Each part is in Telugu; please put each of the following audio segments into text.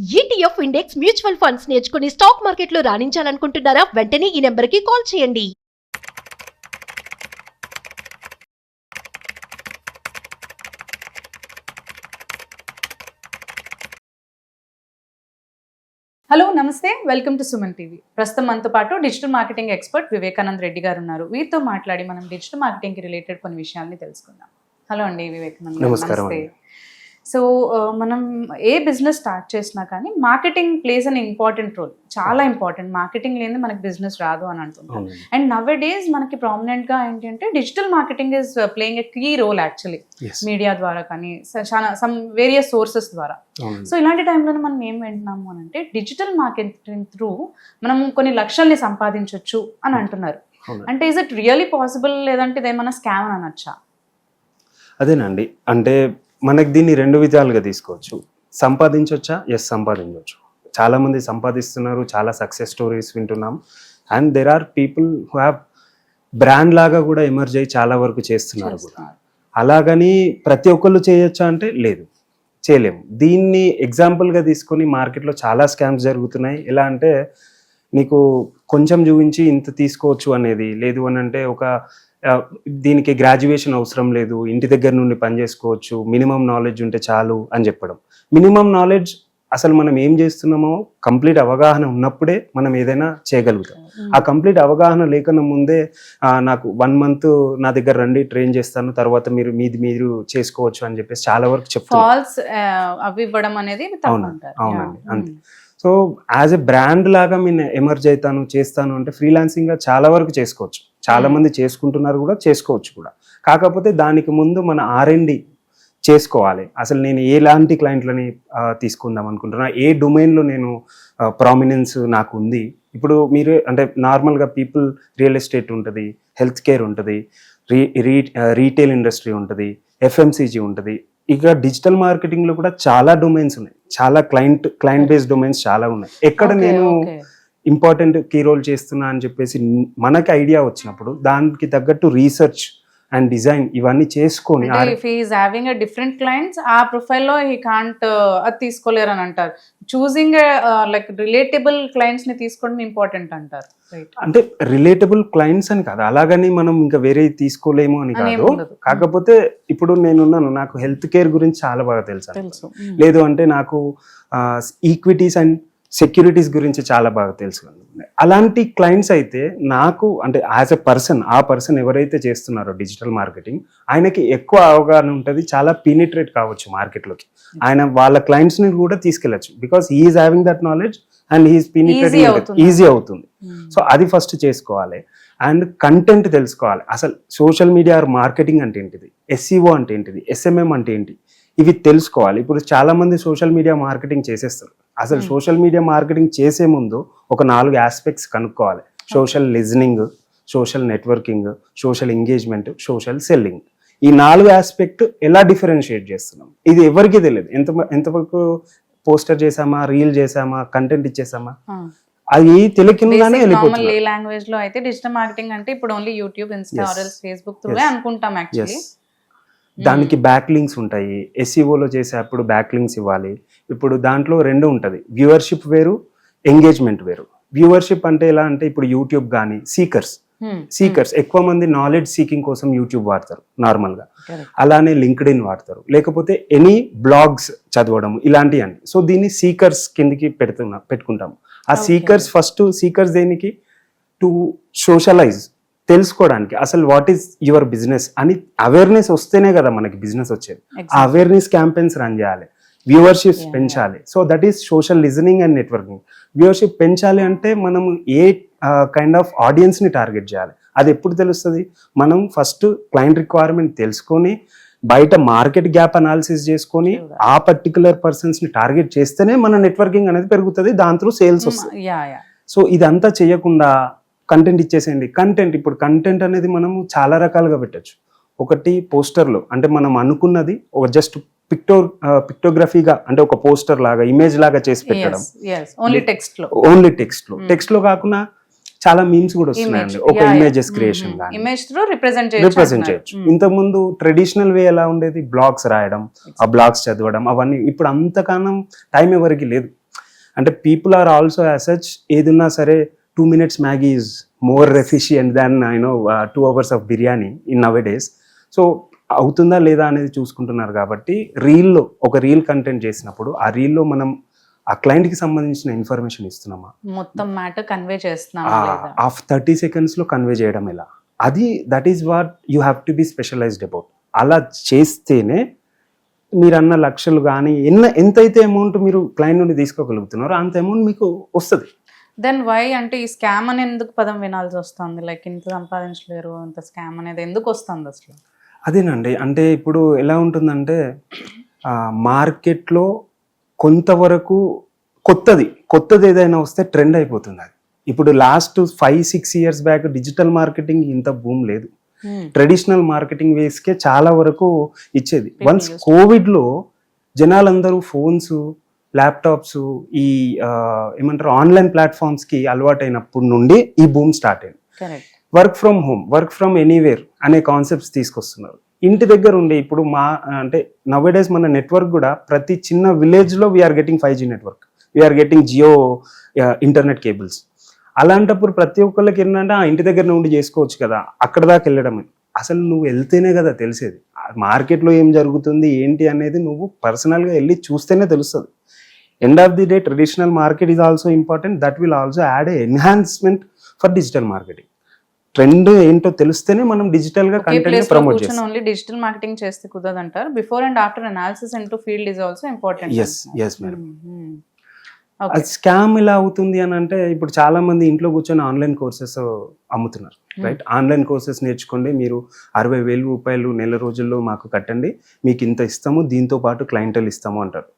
ETF ఇండెక్స్ మ్యూచువల్ ఫండ్స్ నేర్చుకుని స్టాక్ మార్కెట్లో రాణించాలనుకుంటున్నారా? వెంటనే ఈ నెంబర్కి కాల్ చేయండి. హలో నమస్తే, వెల్కమ్ టు సుమన్ టీవీ. ప్రస్తుతం మనతో పాటు digital marketing expert Vivekanand Reddy గారు ఉన్నారు. వీరితో మాట్లాడి మనం డిజిటల్ మార్కెటింగ్కి రిలేటెడ్ కొన్ని విషయాల్ని తెలుసుకుందాం. హలో అండి వివేకానంద్ గారు. నమస్కారం. నమస్తే. సో మనం ఏ బిజినెస్ స్టార్ట్ చేసినా కానీ marketing plays an important role, చాలా ఇంపార్టెంట్. మార్కెటింగ్ లేని మనకి బిజినెస్ రాదు అని అంటున్నాం. అండ్ నవ్ డేస్ మనకి ప్రామినెంట్ గా ఏంటంటే digital marketing is playing a key role actually, media ద్వారా కానీ సమ్ వేరియస్ సోర్సెస్ ద్వారా. సో ఇలాంటి టైంలోనే మనం ఏం వింటున్నాము అని అంటే డిజిటల్ మార్కెటింగ్ త్రూ మనం కొన్ని లక్షల్ని సంపాదించవచ్చు అని అంటున్నారు. అంటే ఇస్ ఇట్ రియలీ పాసిబుల్, లేదంటే ఇదేమన్నా స్కామ్ అని అనొచ్చా? అదేనండి, అంటే మనకి దీన్ని రెండు విధాలుగా తీసుకోవచ్చు. సంపాదించవచ్చా? ఎస్, సంపాదించవచ్చు. చాలామంది సంపాదిస్తున్నారు, చాలా సక్సెస్ స్టోరీస్ వింటున్నాం. And there are people who have brand లాగా కూడా ఎమర్జ్ అయ్యి చాలా వరకు చేస్తున్నారు కూడా. అలాగని ప్రతి ఒక్కళ్ళు చేయొచ్చా అంటే లేదు, చేయలేము. దీన్ని ఎగ్జాంపుల్గా తీసుకొని మార్కెట్లో చాలా స్కామ్స్ జరుగుతున్నాయి. ఎలా అంటే నీకు కొంచెం చూపించి ఇంత తీసుకోవచ్చు అనేది లేదు అని అంటే దీనికి గ్రాడ్యుయేషన్ అవసరం లేదు, ఇంటి దగ్గర నుండి పని చేసుకోవచ్చు, మినిమం నాలెడ్జ్ ఉంటే చాలు అని చెప్పడం. మినిమం నాలెడ్జ్ అసలు మనం ఏం చేస్తున్నామో కంప్లీట్ అవగాహన ఉన్నప్పుడే మనం ఏదైనా చేయగలుగుతాం. ఆ కంప్లీట్ అవగాహన లేకుండా ముందే నాకు 1 month నా దగ్గర రండి, ట్రైన్ చేస్తాను, తర్వాత మీరు చేసుకోవచ్చు అని చెప్పేసి చాలా వరకు చెప్తాను. అవునండి, అంతే. సో యాజ్ ఎ బ్రాండ్ లాగా నేను ఎమర్జ్ అవుతాను, చేస్తాను అంటే ఫ్రీలాన్సింగ్గా చాలా వరకు చేసుకోవచ్చు. చాలా మంది చేసుకుంటున్నారు కూడా, చేసుకోవచ్చు కూడా. కాకపోతే దానికి ముందు మన R&D చేసుకోవాలి. అసలు నేను ఎలాంటి క్లయింట్లని తీసుకుందాం అనుకుంటున్నా, ఏ డొమైన్లో నేను ప్రామినెన్స్ నాకు ఉంది. ఇప్పుడు మీరు అంటే నార్మల్గా పీపుల్ రియల్ ఎస్టేట్ ఉంటుంది, హెల్త్ కేర్ ఉంటుంది, రీటైల్ ఇండస్ట్రీ ఉంటుంది, FMCG ఉంటుంది. ఇక డిజిటల్ మార్కెటింగ్లో కూడా చాలా డొమైన్స్ ఉన్నాయి, చాలా క్లయింట్ బేస్డ్ డొమైన్స్ చాలా ఉన్నాయి. ఎక్కడ నేను ఇంపార్టెంట్ కీ రోల్ చేస్తున్నా అని చెప్పేసి మనకి ఐడియా వచ్చినప్పుడు దానికి తగ్గట్టు రీసెర్చ్ అండ్ డిజైన్ ఇవన్నీ చేసుకొని డిఫరెంట్ క్లయింట్స్ ఆ ప్రొఫైల్లో హీ కాంట్ అది తీసుకోలేరు అని అంటారు. చూసింగ్ లైక్ రిలేటబుల్ క్లయింట్స్ ని తీసుకోవడం ఇంపార్టెంట్ అంటారు. అంటే రిలేటబుల్ క్లయింట్స్ అని కాదు, అలాగని మనం ఇంకా వేరే తీసుకోలేము అని కాదు. కాకపోతే ఇప్పుడు నేనున్నాను, నాకు హెల్త్ కేర్ గురించి చాలా బాగా తెలుసు. లేదు అంటే నాకు ఈక్విటీస్ అండ్ సెక్యూరిటీస్ గురించి చాలా బాగా తెలుసు. అలాంటి క్లయింట్స్ అయితే నాకు అంటే యాజ్ ఎ పర్సన్, ఆ పర్సన్ ఎవరైతే చేస్తున్నారో డిజిటల్ మార్కెటింగ్, ఆయనకి ఎక్కువ అవగాహన ఉంటుంది, చాలా పీనిట్రేట్ కావచ్చు మార్కెట్లోకి. ఆయన వాళ్ళ క్లయింట్స్ని కూడా తీసుకెళ్ళచ్చు, because he's having that knowledge and he's penetrating easy అవుతుంది. సో అది ఫస్ట్ చేసుకోవాలి. అండ్ కంటెంట్ తెలుసుకోవాలి. అసలు సోషల్ మీడియా మార్కెటింగ్ అంటే ఏంటిది, SEO అంటే ఏంటిది, SMM అంటే ఏంటి, ఇవి తెలుసుకోవాలి. ఇప్పుడు చాలా మంది సోషల్ మీడియా మార్కెటింగ్ చేసేస్తారు. అసలు సోషల్ మీడియా మార్కెటింగ్ చేసే ముందు ఒక 4 ఆస్పెక్ట్స్ కనుక్కోవాలి. Social listening, social networking, social engagement, social selling. ఈ 4 ఆస్పెక్ట్ ఎలా డిఫరెన్షియేట్ చేస్తున్నాం ఇది ఎవరికి తెలియదు. ఎంతవరకు పోస్టర్ చేసామా, రీల్ చేసామా, కంటెంట్ ఇచ్చేసామా, అది తెలియకుండానే వెళ్ళిపోతుంది. లాంగ్వేజ్ లో అయితే డిజిటల్ మార్కెటింగ్ అంటే ఇప్పుడు only YouTube, Insta, Facebook through అనుకుంటాం యాక్చువల్లీ. దానికి బ్యాక్ లింక్స్ ఉంటాయి. SEOలో చేసేటప్పుడు బ్యాక్ లింక్స్ ఇవ్వాలి. ఇప్పుడు దాంట్లో 2 ఉంటుంది, వ్యూవర్షిప్ వేరు, ఎంగేజ్మెంట్ వేరు. వ్యూవర్షిప్ అంటే ఎలా అంటే ఇప్పుడు యూట్యూబ్ కానీ సీకర్స్ ఎక్కువ మంది నాలెడ్జ్ సీకింగ్ కోసం యూట్యూబ్ వాడతారు నార్మల్గా. అలానే లింక్డ్ఇన్ వాడతారు, లేకపోతే ఎనీ బ్లాగ్స్ చదవడం ఇలాంటివి అండి. సో దీన్ని సీకర్స్ కిందికి పెట్టుకుంటాము. ఆ సీకర్స్ దేనికి, టు సోషలైజ్, తెలుసుకోవడానికి అసలు వాట్ ఈస్ యువర్ బిజినెస్ అని అవేర్నెస్ వస్తేనే కదా మనకి బిజినెస్ వచ్చేది. ఆ అవేర్నెస్ క్యాంపెయిన్స్ రన్ చేయాలి, వ్యూవర్షిప్ పెంచాలి. So that is social listening and networking. Viewership పెంచాలి అంటే మనం ఏ కైండ్ ఆఫ్ ఆడియన్స్ని టార్గెట్ చేయాలి, అది ఎప్పుడు తెలుస్తుంది? మనం ఫస్ట్ క్లయింట్ రిక్వైర్మెంట్ తెలుసుకొని, బయట మార్కెట్ గ్యాప్ అనాలిసిస్ చేసుకొని, ఆ పర్టికులర్ పర్సన్స్ని టార్గెట్ చేస్తేనే మన నెట్వర్కింగ్ అనేది పెరుగుతుంది, దాని త్రూ సేల్స్ వస్తుంది. సో ఇదంతా చేయకుండా కంటెంట్ ఇచ్చేసేయండి. ఇప్పుడు కంటెంట్ అనేది మనము చాలా రకాలుగా పెట్టచ్చు. ఒకటి పోస్టర్లో, అంటే మనం అనుకున్నది ఒక జస్ట్ పిక్టోగ్రఫీగా, అంటే ఒక పోస్టర్ లాగా, ఇమేజ్ లాగా చేసి పెట్టడం. ఓన్లీ టెక్స్ట్ లో కాకుండా చాలా మీమ్స్ కూడా వస్తున్నాయండి. ఒక ఇమేజెస్ క్రియేషన్ రిప్రజెంట్ చేయొచ్చు. ఇంతకుముందు ట్రెడిషనల్ వే ఎలా ఉండేది, బ్లాగ్స్ రాయడం, ఆ బ్లాగ్స్ చదవడం, అవన్నీ. ఇప్పుడు అంతకాలం టైం ఎవరికి లేదు. అంటే people are also as such, ఏదున్నా సరే 2 minutes Maggi is more efficient than 2 hours of biryani in nowadays. So అవుతుందా లేదా అనేది చూసుకుంటున్నారు కాబట్టి రీల్లో ఒక రీల్ కంటెంట్ చేసినప్పుడు ఆ రీల్లో మనం ఆ క్లయింట్కి సంబంధించిన ఇన్ఫర్మేషన్ ఇస్తున్నామా, మొత్తం మ్యాటర్ కన్వే చేస్తున్నాం లేదా, ఆఫ్ 30 secondsలో కన్వే చేయడం ఎలా, అది that is what you have to be specialized about. అలా చేస్తేనే మీరు అన్న లక్షలు కానీ ఎంతైతే అమౌంట్ మీరు క్లయింట్ నుండి తీసుకోగలుగుతున్నారో అంత అమౌంట్ మీకు వస్తుంది. దెన్ వై అంటే ఈ స్కామ్ అని ఎందుకు పదం వినాల్సి వస్తుంది? లైక్ ఇంత సంపాదించలేరు, ఇంత స్కామ్ అనేది ఎందుకు వస్తుంది అసలు? అదేనండి, అంటే ఇప్పుడు ఎలా ఉంటుందంటే మార్కెట్లో కొంతవరకు కొత్తది ఏదైనా వస్తే ట్రెండ్ అయిపోతుంది. అది ఇప్పుడు last 5-6 years back digital marketing ఇంత బూమ్ లేదు. ట్రెడిషనల్ మార్కెటింగ్ వేస్కే చాలా వరకు ఇచ్చేది. వన్స్ కోవిడ్లో జనాలందరూ ఫోన్స్, ల్యాప్టాప్స్, ఈ ఏమంటారు ఆన్లైన్ ప్లాట్ఫామ్స్కి అలవాటైనప్పటి నుండి ఈ బూమ్ స్టార్ట్ అయింది. Work from home, work from anywhere అనే కాన్సెప్ట్స్ తీసుకొస్తున్నారు. ఇంటి దగ్గర ఉండే ఇప్పుడు అంటే నవేడేస్ మన నెట్వర్క్ కూడా ప్రతి చిన్న విలేజ్లో we're getting 5G network, we're getting Jio internet cables. అలాంటప్పుడు ప్రతి ఒక్కళ్ళకి ఏంటంటే ఇంటి దగ్గర నుండి చేసుకోవచ్చు కదా, అక్కడ దాకా వెళ్ళడం. అసలు నువ్వు వెళ్తేనే కదా తెలిసేది మార్కెట్లో ఏం జరుగుతుంది ఏంటి అనేది. నువ్వు పర్సనల్గా వెళ్ళి చూస్తేనే తెలుస్తుంది. End of the day traditional market is also important, that will also add A enhancement for digital marketing. Trend ఏంటో తెలిస్తేనే మనం డిజిటల్ గా కంటెంట్ ప్రమోట్ చేస్తాం. ఓన్లీ డిజిటల్ మార్కెటింగ్ చేస్తే కుదరదు అంటారు. Before and after analysis into field is also important. yes madam. అది స్కామ్ ఇలా అవుతుంది అని అంటే ఇప్పుడు చాలా మంది ఇంట్లో కూర్చొని ఆన్లైన్ కోర్సెస్ అమ్ముతున్నారు, రైట్? ఆన్లైన్ కోర్సెస్ నేర్చుకోండి, మీరు 60,000 రూపాయలు నెల రోజుల్లో మాకు కట్టండి, మీకు ఇంత ఇస్తాము, దీంతో పాటు క్లయింటల్ ఇస్తాము అంటారు.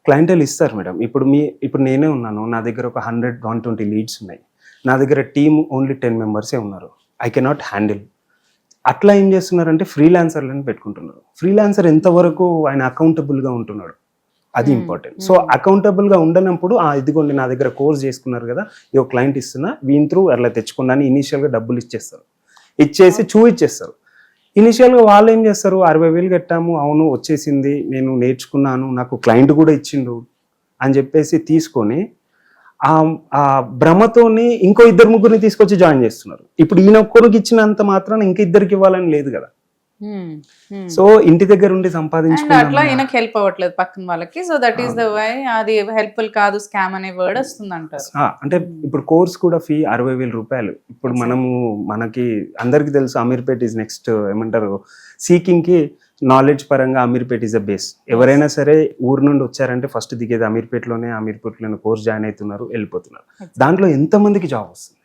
క్లయింటల్ ఇస్తారు మేడం. ఇప్పుడు నేనే ఉన్నాను, నా దగ్గర ఒక 100-120 లీడ్స్ ఉన్నాయి, నా దగ్గర టీమ్ ఓన్లీ 10 members ఉన్నారు. I cannot handle. అట్లా ఏం చేస్తున్నారంటే ఫ్రీలాన్సర్లను పెట్టుకుంటున్నారు. ఫ్రీలాన్సర్ ఎంతవరకు ఆయన అకౌంటబుల్గా ఉంటున్నాడు, అది ఇంపార్టెంట్. సో అకౌంటబుల్గా ఉండనప్పుడు ఇదిగోండి నా దగ్గర కోర్స్ చేసుకున్నారు కదా, ఈ క్లయింట్ ఇస్తున్నా, వీని త్రూ అట్లా తెచ్చుకున్నాను, ఇనీషియల్గా డబ్బులు ఇచ్చేస్తారు, ఇచ్చేసి ఇచ్చేస్తారు. ఇనిషియల్గా వాళ్ళు ఏం చేస్తారు, 60,000 కట్టాము, అవును వచ్చేసింది, నేను నేర్చుకున్నాను, నాకు క్లయింట్ కూడా ఇచ్చిండు అని చెప్పేసి తీసుకొని ఆ భ్రమతోని ఇంకో 2-3 తీసుకొచ్చి జాయిన్ చేస్తున్నారు. ఇప్పుడు ఈయన ఒక్కరికి ఇచ్చినంత మాత్రాన ఇంకా 2 ఇవ్వాలని లేదు కదా. సో ఇంటి దగ్గర ఉండి సంపాదించుకుంటే అట్లా ఈయనకి హెల్ప్ అవ్వట్లేదు పక్కన వాళ్ళకి. So that is the why అది హెల్ప్ఫుల్ కాదు, స్కామ్ అనే వర్డ్ వస్తుంది అంటారు. అంటే ఇప్పుడు కోర్స్ కూడా ఫీ 60,000 రూపాయలు. ఇప్పుడు మనకి అందరికి తెలుసు అమీర్పేట్ ఈజ్ నెక్స్ట్, ఏమంటారు సీకింగ్ కి నాలెడ్జ్ పరంగా అమీర్పేట్ ఈజ్ అ బేస్. ఎవరైనా సరే ఊరు నుండి వచ్చారంటే ఫస్ట్ దిగేది అమీర్పేట్లోనే కోర్స్ జాయిన్ అవుతున్నారు, వెళ్ళిపోతున్నారు. దాంట్లో ఎంతమందికి జాబ్ వస్తుంది?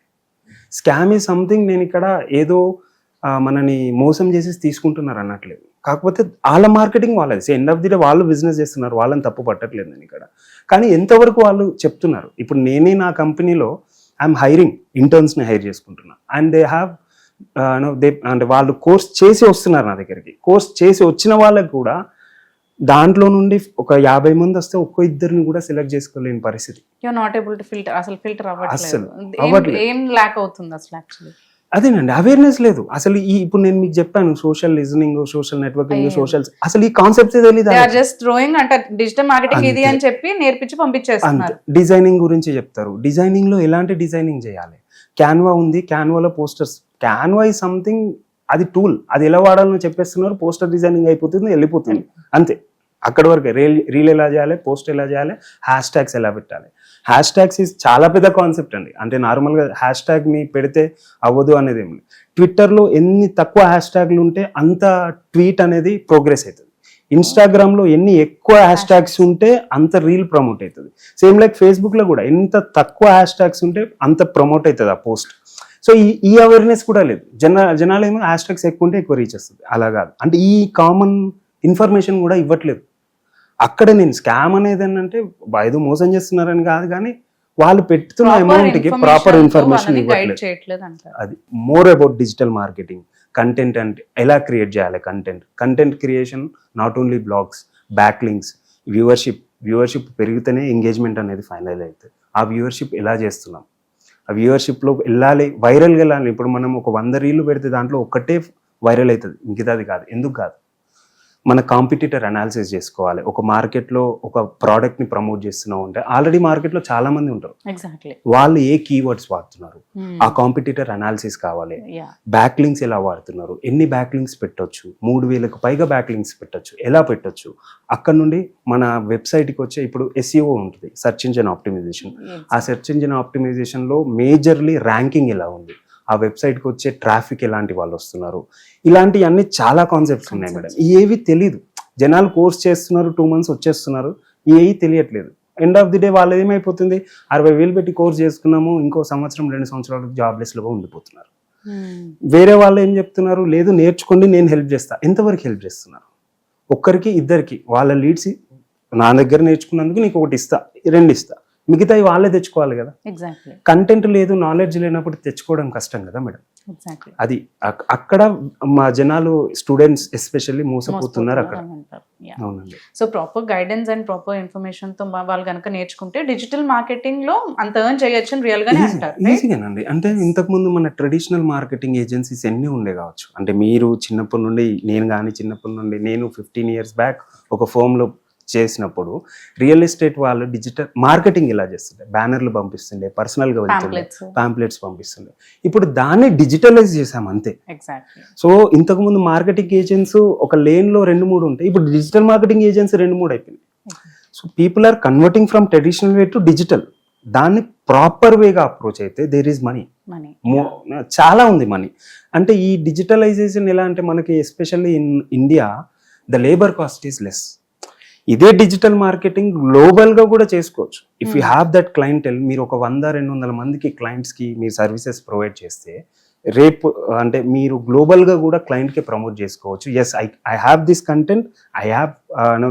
స్కామ్ ఈజ్ సంథింగ్, నేను ఇక్కడ ఏదో మనని మోసం చేసి తీసుకుంటున్నారు అన్నట్లేదు. కాకపోతే వాళ్ళ మార్కెటింగ్ వాళ్ళది, ఎండ్ ఆఫ్ ది డే వాళ్ళు బిజినెస్ చేస్తున్నారు, వాళ్ళని తప్పు పట్టట్లేదు నేను ఇక్కడ. కానీ ఎంతవరకు వాళ్ళు చెప్తున్నారు, ఇప్పుడు నేనే నా కంపెనీలో ఐఎమ్ హైరింగ్ ఇంటర్న్స్ని హైర్ చేసుకుంటున్నా, అండ్ దే హ్యావ్ అంటే వాళ్ళు కోర్స్ చేసి వస్తున్నారు నా దగ్గరికి. కోర్స్ చేసి వచ్చిన వాళ్ళకి కూడా దాంట్లో నుండి ఒక 50 మంది వస్తే 1-2 కూడా సెలెక్ట్ చేసుకోలేని పరిస్థితి. ఫిల్టర్ అవ్వట్లేదు. ఏం ల్యాక్ అవుతుంది అసలు యాక్చువల్లీ? అదేనండి, అవేర్నెస్ లేదు అసలు. ఇప్పుడు నేను మీకు చెప్పాను social listening, social networking, social, అసలు ఈ కాన్సెప్ట్ తెలియదు. డిజిటల్ మార్కెటింగ్ ఇది అని చెప్పి నేర్పించి పంపించేస్తున్నారు. డిజైనింగ్ గురించి చెప్తారు, డిజైనింగ్ లో ఎలాంటి డిజైనింగ్ చేయాలి, క్యాన్వా ఉంది, క్యాన్వాలో పోస్టర్స్. క్యాన్వా ఈ సంథింగ్, అది టూల్, అది ఎలా వాడాలని చెప్పేస్తున్నారు, పోస్టర్ డిజైనింగ్ అయిపోతుంది, వెళ్ళిపోతుంది అంతే. అక్కడి వరకే. రీల్ ఎలా చేయాలి, పోస్ట్ ఎలా చేయాలి, హ్యాష్ ట్యాగ్స్ ఎలా పెట్టాలి. హ్యాష్ ట్యాగ్స్ ఈజ్ చాలా పెద్ద కాన్సెప్ట్ అండి. అంటే నార్మల్గా హ్యాష్ ట్యాగ్ని పెడితే అవ్వదు అనేది ఏమి. ట్విట్టర్లో ఎన్ని తక్కువ హ్యాష్ ట్యాగ్లు ఉంటే అంత ట్వీట్ అనేది ప్రోగ్రెస్ అవుతుంది. ఇన్స్టాగ్రామ్లో ఎన్ని ఎక్కువ హ్యాష్ ట్యాగ్స్ ఉంటే అంత రీల్ ప్రమోట్ అవుతుంది. సేమ్ లైక్ ఫేస్బుక్లో కూడా ఎంత తక్కువ హ్యాష్ ట్యాగ్స్ ఉంటే అంత ప్రమోట్ అవుతుంది ఆ పోస్ట్. సో ఈ అవేర్నెస్ కూడా లేదు. జనాలు ఏమో హ్యాష్ ట్యాగ్స్ ఎక్కువ ఉంటే ఎక్కువ రీచ్ వస్తుంది, అలా కాదు. అంటే ఈ కామన్ ఇన్ఫర్మేషన్ కూడా ఇవ్వట్లేదు. అక్కడ నేను స్కామ్ అనేది ఏంటంటే ఏదో మోసం చేస్తున్నారని కాదు, కానీ వాళ్ళు పెడుతున్న అమౌంట్కి ప్రాపర్ ఇన్ఫర్మేషన్ ఇవ్వట్లేదు. అది more about digital marketing, content అంటే ఎలా క్రియేట్ చేయాలి, content creation, not only blogs, backlinks, viewership పెరిగితేనే ఎంగేజ్మెంట్ అనేది ఫైనల్ అవుతుంది. ఆ వ్యూవర్షిప్ ఎలా చేస్తున్నాం, ఆ వ్యూవర్షిప్లో వెళ్ళాలి, వైరల్గా వెళ్ళాలి. ఇప్పుడు మనం ఒక 100 రీళ్లు పెడితే దాంట్లో ఒక్కటే వైరల్ అవుతుంది, ఇంకిది కాదు. ఎందుకు కాదు? మన కాంపిటీటర్ అనాలిసిస్ చేసుకోవాలి. ఒక మార్కెట్లో ఒక ప్రోడక్ట్ని ప్రమోట్ చేస్తున్నావు అంటే ఆల్రెడీ మార్కెట్లో చాలా మంది ఉంటారు, ఎగ్జాక్ట్లీ. వాళ్ళు ఏ కీవర్డ్స్ వాడుతున్నారు, ఆ కాంపిటీటర్ అనాలిసిస్ కావాలి. బ్యాక్ లింక్స్ ఎలా వాడుతున్నారు, ఎన్ని బ్యాక్ లింక్స్ పెట్టొచ్చు, 3000కు పైగా బ్యాక్ లింక్స్ పెట్టొచ్చు, ఎలా పెట్టొచ్చు. అక్కడ నుండి మన వెబ్సైట్కి వచ్చే ఇప్పుడు SEO ఉంటుంది, సెర్చ్ ఇంజిన్ ఆప్టిమైజేషన్. ఆ సెర్చ్ ఇంజిన్ ఆప్టిమైజేషన్లో మేజర్లీ ర్యాంకింగ్ ఎలా ఉంది, ఆ వెబ్సైట్కి వచ్చే ట్రాఫిక్ ఎలాంటి వాళ్ళు వస్తున్నారు, ఇలాంటివన్నీ చాలా కాన్సెప్ట్స్ ఉన్నాయి మేడం. ఏవి తెలీదు, జనాలు కోర్స్ చేస్తున్నారు, 2 months వచ్చేస్తున్నారు, ఏవి తెలియట్లేదు. ఎండ్ ఆఫ్ ది డే వాళ్ళది ఏమైపోతుంది, 60,000 పెట్టి కోర్స్ చేసుకున్నాము, ఇంకో సంవత్సరం 2 సంవత్సరాలకు జాబ్లెస్లో ఉండిపోతున్నారు. వేరే వాళ్ళు ఏం చెప్తున్నారు, లేదు నేర్చుకోండి నేను హెల్ప్ చేస్తా. ఎంతవరకు హెల్ప్ చేస్తున్నారు? ఒక్కరికి ఇద్దరికి వాళ్ళ లీడ్స్ నా దగ్గర నేర్చుకున్నందుకు నీకు 1 ఇస్తా, 2 ఇస్తా, మిగతాయి వాళ్ళే తెచ్చుకోవాలి కదా. ఎగ్జాక్ట్లీ. కంటెంట్ లేదు, నాలెడ్జ్ లేనప్పుడు తెచ్చుకోవడం కష్టం కదా మేడం. ఎగ్జాక్ట్లీ. అది అక్కడ మా జనాలు స్టూడెంట్స్ ఎస్పెషల్లీ మోసపోతున్నారు అక్కడ. అవునండి. So proper guidance and proper information తో వాళ్ళు కనుక నేర్చుకుంటే డిజిటల్ మార్కెటింగ్ లో అంత ఎర్న్ చేయొచ్చు అని రియల్ గానే అంటారు. ఈజీగానండి. అంటే ఇంతకు ముందు మన ట్రెడిషనల్ మార్కెటింగ్ ఏజెన్సీస్ ఎన్ని ఉండే కావచ్చు. అంటే మీరు చిన్నప్పటి నుండి, నేను కానీ చిన్నప్పటి నుండి, నేను 15 years బ్యాక్ ఒక ఫర్మ్లో చేసినప్పుడు రియల్ ఎస్టేట్ వాళ్ళు డిజిటల్ మార్కెటింగ్ ఇలా చేస్తుండే, బ్యానర్లు పంపిస్తుండే, పర్సనల్గా వెళ్తుండే, పాంప్లెట్స్ పంపిస్తుండే. ఇప్పుడు దాన్ని డిజిటలైజ్ చేసాం అంతే. ఎగ్జాక్ట్లీ. సో ఇంతకుముందు మార్కెటింగ్ ఏజెంట్స్ ఒక లేన్లో 2-3 ఉంటాయి, ఇప్పుడు డిజిటల్ మార్కెటింగ్ ఏజెన్సీ 2-3 అయిపోయింది. So people are converting from traditional way to digital. దాన్ని ప్రాపర్ వేగా అప్రోచ్ అయితే దేర్ ఈజ్ మనీ, చాలా ఉంది మనీ. అంటే ఈ డిజిటలైజేషన్ ఎలా అంటే మనకి especially in India the labour cost is less. ఇదే డిజిటల్ మార్కెటింగ్ గ్లోబల్గా కూడా చేసుకోవచ్చు. If you have that clientele, మీరు ఒక 100-200 మందికి క్లయింట్స్కి మీరు సర్వీసెస్ ప్రొవైడ్ చేస్తే రేపు అంటే మీరు గ్లోబల్గా కూడా క్లయింట్కి ప్రమోట్ చేసుకోవచ్చు. Yes I have this content,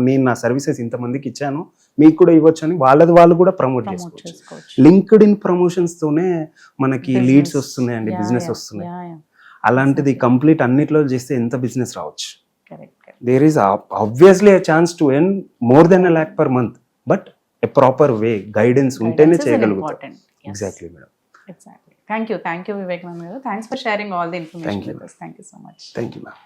నేను నా సర్వీసెస్ ఇంతమందికి ఇచ్చాను, మీకు కూడా ఇవ్వచ్చు అని వాళ్ళు కూడా ప్రమోట్ చేసుకోవచ్చు. లింక్డ్ ఇన్ ప్రమోషన్స్తోనే మనకి లీడ్స్ వస్తున్నాయండి, బిజినెస్ వస్తున్నాయి. అలాంటిది కంప్లీట్ అన్నిట్లో చేస్తే ఎంత బిజినెస్ రావచ్చు. There is obviously a chance to earn more than 1 lakh per month, but a proper way, guidance untene cheyagalugutam. Exactly madam. Exactly. Thank you Vivek ma'am. Thanks for sharing all the information with us. Thank you so much. Thank you ma'am.